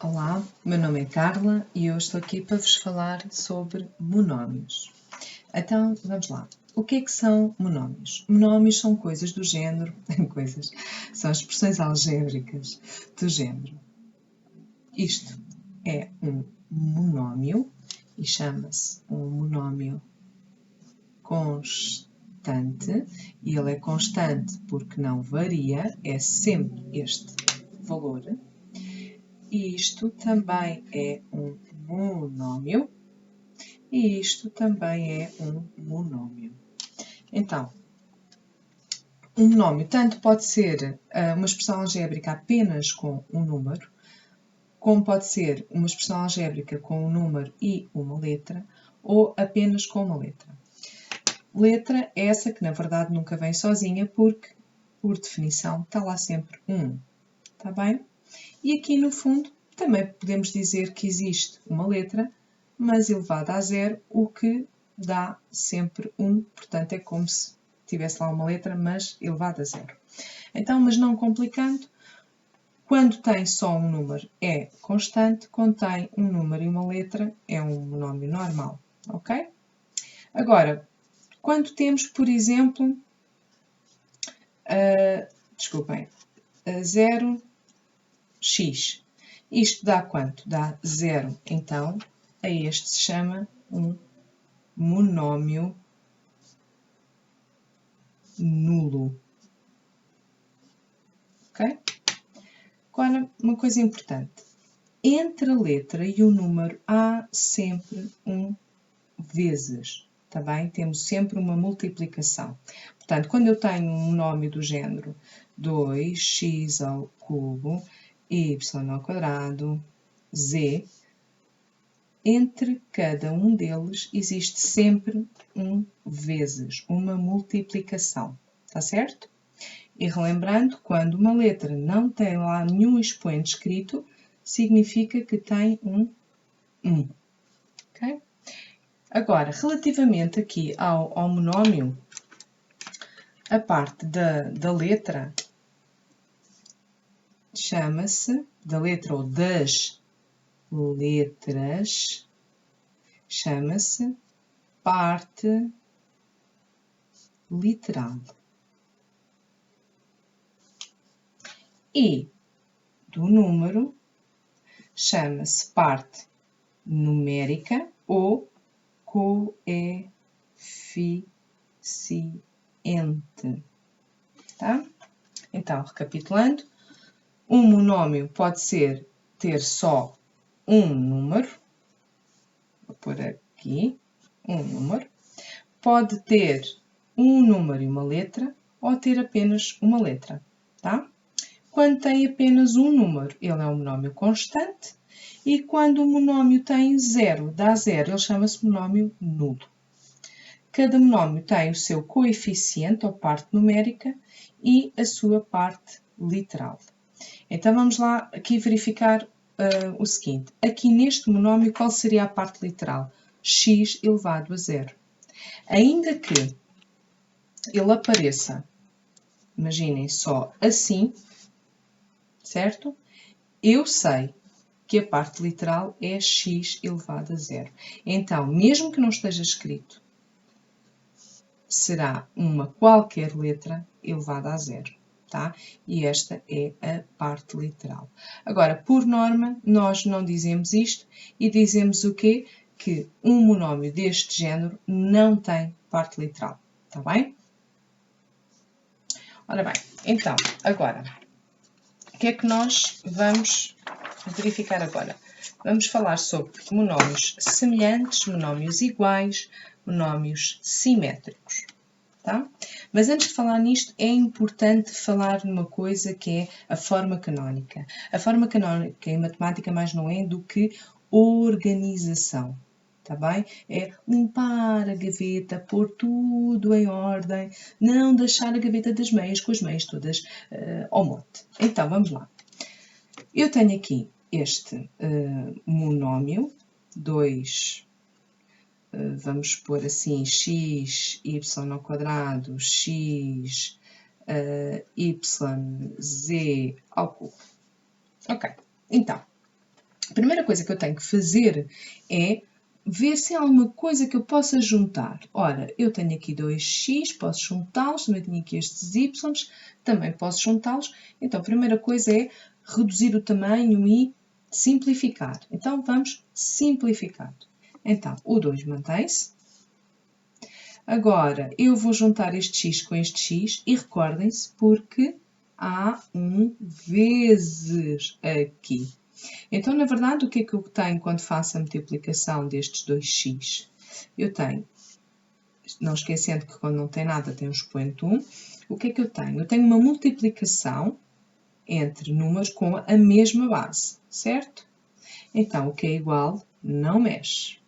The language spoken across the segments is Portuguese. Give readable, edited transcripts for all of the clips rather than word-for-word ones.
Olá, meu nome é Carla e eu estou aqui para vos falar sobre monómios. Então, vamos lá. O que é que são monómios? Monómios são coisas do género, são expressões algébricas do género. Isto é um monómio e chama-se um monómio constante e ele é constante porque não varia, é sempre este valor. E isto também é um monómio. E isto também é um monómio. Então, um monómio tanto pode ser uma expressão algébrica apenas com um número, como pode ser uma expressão algébrica com um número e uma letra, ou apenas com uma letra. Letra é essa que, na verdade, nunca vem sozinha, porque, por definição, está lá sempre um. Está bem? E aqui, no fundo, também podemos dizer que existe uma letra, mas elevada a zero, o que dá sempre 1, portanto é como se tivesse lá uma letra, mas elevada a zero. Então, mas não complicando, quando tem só um número é constante, quando tem um número e uma letra é um monómio normal, ok? Agora, quando temos, por exemplo, 0x, isto dá quanto? Dá 0. Então, a este se chama um monómio nulo. Ok? Agora, uma coisa importante. Entre a letra e o número há sempre um vezes. Tá bem? Temos sempre uma multiplicação. Portanto, quando eu tenho um monómio do género 2x ao cubo, y ao quadrado, z, entre cada um deles existe sempre um vezes, uma multiplicação. Está certo? E relembrando, quando uma letra não tem lá nenhum expoente escrito, significa que tem um 1. Okay? Agora, relativamente aqui ao monómio, a parte da letra chama-se, da letra ou das letras, chama-se parte literal. E do número chama-se parte numérica ou coeficiente. Tá? Então, recapitulando, um monómio pode ter só um número, vou pôr aqui, um número, pode ter um número e uma letra, ou ter apenas uma letra, tá? Quando tem apenas um número, ele é um monómio constante, e quando o monómio tem zero, dá zero, ele chama-se monómio nulo. Cada monómio tem o seu coeficiente, ou parte numérica, e a sua parte literal. Então, vamos lá aqui verificar o seguinte. Aqui neste monómio, qual seria a parte literal? X elevado a zero. Ainda que ele apareça, imaginem só assim, certo? Eu sei que a parte literal é x elevado a zero. Então, mesmo que não esteja escrito, será uma qualquer letra elevada a zero, tá? E esta é a parte literal. Agora, por norma, nós não dizemos isto e dizemos o quê? Que um monómio deste género não tem parte literal, tá bem? Ora bem, então, agora, o que é que nós vamos verificar agora? Vamos falar sobre monómios semelhantes, monómios iguais, monómios simétricos. Tá? Mas antes de falar nisto, é importante falar numa coisa que é a forma canónica. A forma canónica em matemática mais não é do que organização. Tá bem? É limpar a gaveta, pôr tudo em ordem, não deixar a gaveta das meias com as meias todas ao monte. Então, vamos lá. Eu tenho aqui este monómio, 2, vamos pôr assim, x, y ao quadrado, x, y, z ao cubo. Ok, então, A primeira coisa que eu tenho que fazer é ver se há alguma coisa que eu possa juntar. Ora, eu tenho aqui 2x, posso juntá-los, também tenho aqui estes y, também posso juntá-los. Então, a primeira coisa é reduzir o tamanho e simplificar. Então, vamos simplificar. Então, o 2 mantém-se. Agora, eu vou juntar este x com este x e recordem-se porque há um vezes aqui. Então, na verdade, o que é que eu tenho quando faço a multiplicação destes 2x? Eu tenho, não esquecendo que quando não tem nada tem um expoente 1, o que é que eu tenho? Eu tenho uma multiplicação entre números com a mesma base, certo? Então, o que é igual não mexe.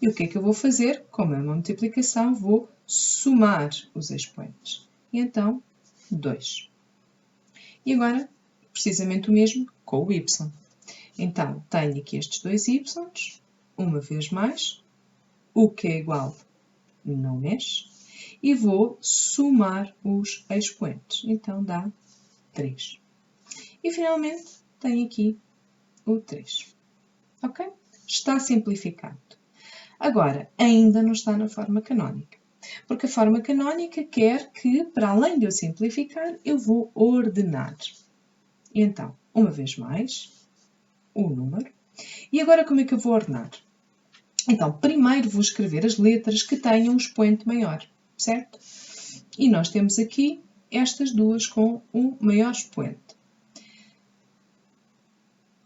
E o que é que eu vou fazer? Como é uma multiplicação, vou somar os expoentes. E então, 2. E agora, precisamente o mesmo com o y. Então, tenho aqui estes dois y, uma vez mais, o que é igual não mexe, e vou somar os expoentes. Então, dá 3. E, finalmente, tenho aqui o 3. Ok? Está simplificado. Agora, ainda não está na forma canónica, porque a forma canónica quer que, para além de eu simplificar, eu vou ordenar. E então, uma vez mais, o número. E agora como é que eu vou ordenar? Então, primeiro vou escrever as letras que tenham um expoente maior, certo? E nós temos aqui estas duas com um maior expoente.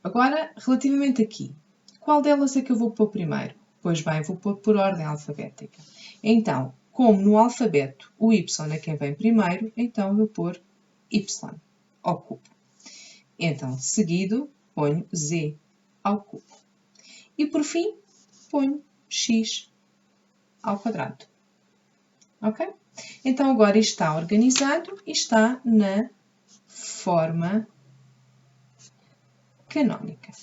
Agora, relativamente aqui, qual delas é que eu vou pôr primeiro? Pois bem, vou pôr por ordem alfabética. Então, como no alfabeto o y é quem vem primeiro, então eu vou pôr y ao cubo. Então, seguido, ponho z ao cubo. E por fim, ponho x ao quadrado. Ok? Então, agora isto está organizado e está na forma canónica.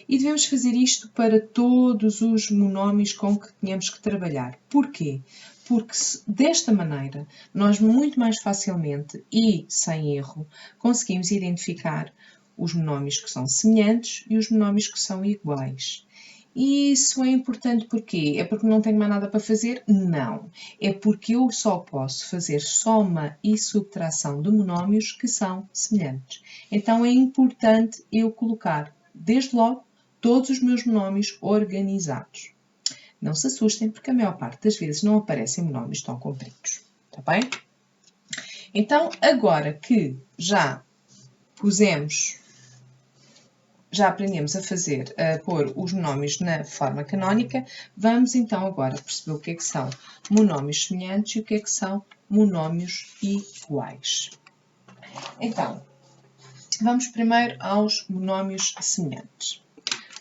E devemos fazer isto para todos os monómios com que tenhamos que trabalhar. Porquê? Porque desta maneira nós muito mais facilmente e sem erro conseguimos identificar os monómios que são semelhantes e os monómios que são iguais. E isso é importante porquê? É porque não tenho mais nada para fazer? Não. É porque eu só posso fazer soma e subtração de monómios que são semelhantes. Então é importante eu colocar, desde logo, todos os meus monómios organizados. Não se assustem, porque a maior parte das vezes não aparecem monómios tão compridos. Está bem? Então, agora que já aprendemos a pôr os monómios na forma canónica, vamos então agora perceber o que é que são monómios semelhantes e o que é que são monómios iguais. Então, vamos primeiro aos monómios semelhantes.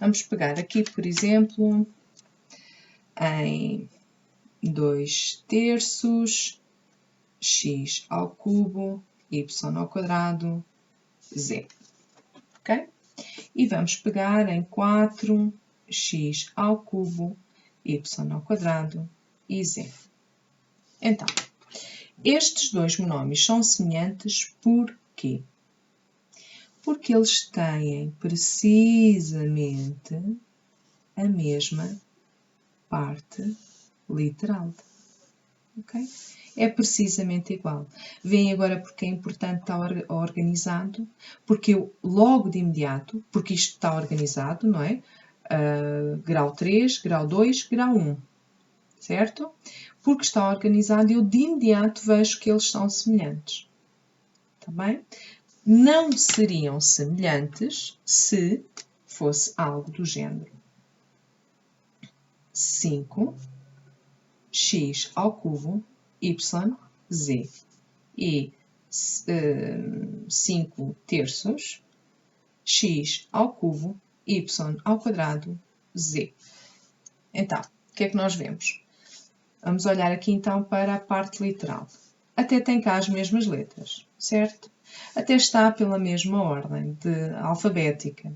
Vamos pegar aqui, por exemplo, em 2/3, x ao cubo, y ao quadrado, z. Ok? E vamos pegar em 4, x ao cubo, y ao quadrado e z. Então, estes dois monómios são semelhantes por quê? Porque eles têm precisamente a mesma parte literal. Ok? É precisamente igual. Veem agora porque é importante estar organizado, porque eu logo de imediato, porque isto está organizado, não é? Grau 3, grau 2, grau 1, certo? Porque está organizado, eu de imediato vejo que eles são semelhantes. Está bem? Não seriam semelhantes se fosse algo do género 5, x ao cubo, y, z. E 5/3, x ao cubo, y ao quadrado, z. Então, o que é que nós vemos? Vamos olhar aqui então para a parte literal. Até tem cá as mesmas letras, certo? Até está pela mesma ordem alfabética.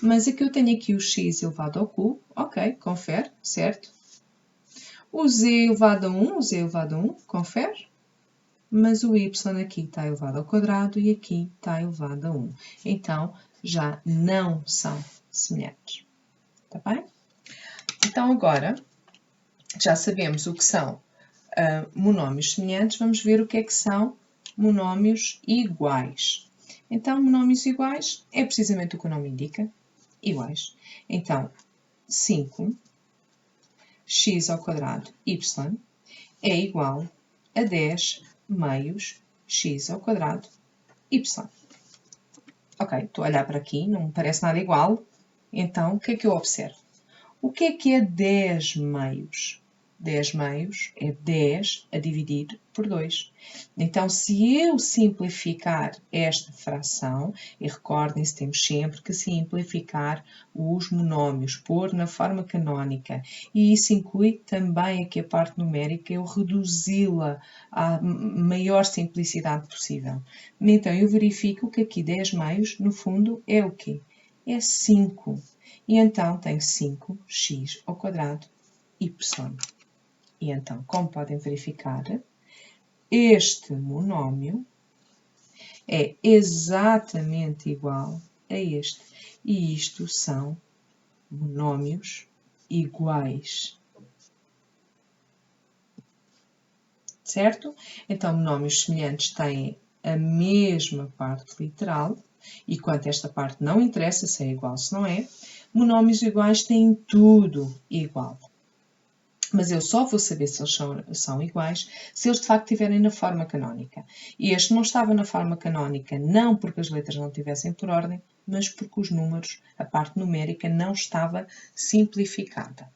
Mas aqui eu tenho aqui o x elevado ao cubo, ok, confere, certo? O z elevado a 1, o z elevado a 1, confere. Mas o y aqui está elevado ao quadrado e aqui está elevado a 1. Então, já não são semelhantes. Está bem? Então, agora, já sabemos o que são monómios semelhantes, vamos ver o que é que são monómios iguais. Então, monómios iguais é precisamente o que o nome indica, iguais. Então, 5x² y é igual a 10 meios x² y. Ok, estou a olhar para aqui, não me parece nada igual. Então, o que é que eu observo? O que é 10 meios? 10 meios é 10 a dividir por 2. Então, se eu simplificar esta fração, e recordem-se, temos sempre que simplificar os monómios, pôr na forma canónica, e isso inclui também aqui a parte numérica, eu reduzi-la à maior simplicidade possível. Então, eu verifico que aqui 10 meios, no fundo, é o quê? É 5. E então, tenho 5x² y. E então, como podem verificar, este monómio é exatamente igual a este. E isto são monómios iguais. Certo? Então, monómios semelhantes têm a mesma parte literal. E quanto a esta parte não interessa se é igual ou se não é, monómios iguais têm tudo igual. Mas eu só vou saber se eles são iguais se eles de facto estiverem na forma canónica. E este não estava na forma canónica não porque as letras não estivessem por ordem, mas porque os números, a parte numérica, não estava simplificada.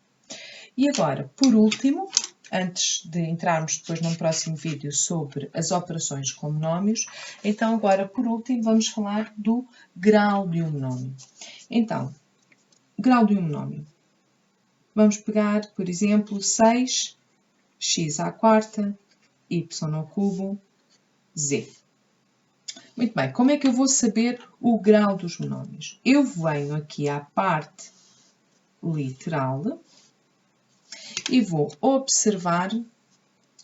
E agora, por último, antes de entrarmos depois num próximo vídeo sobre as operações com monómios, então agora, por último, vamos falar do grau de um monómio. Então, grau de um monómio. Vamos pegar, por exemplo, 6x², y², z. Muito bem, como é que eu vou saber o grau dos monómios? Eu venho aqui à parte literal e vou observar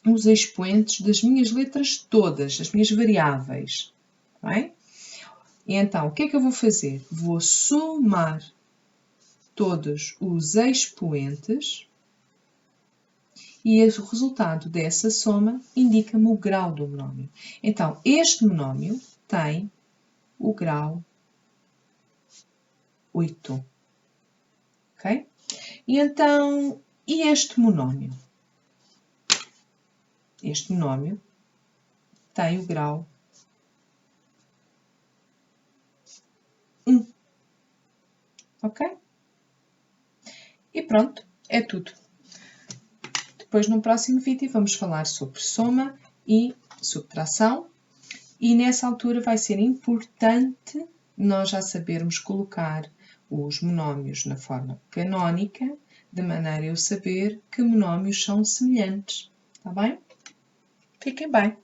os expoentes das minhas letras todas, das minhas variáveis. Bem? E então, o que é que eu vou fazer? Vou somar todos os expoentes e o resultado dessa soma indica-me o grau do monómio. Então, este monómio tem o grau 8. Ok? E então, e este monómio? Este monómio tem o grau 1. Ok? E pronto, é tudo. Depois, no próximo vídeo, vamos falar sobre soma e subtração. E nessa altura vai ser importante nós já sabermos colocar os monómios na forma canónica, de maneira a eu saber que monómios são semelhantes. Está bem? Fiquem bem!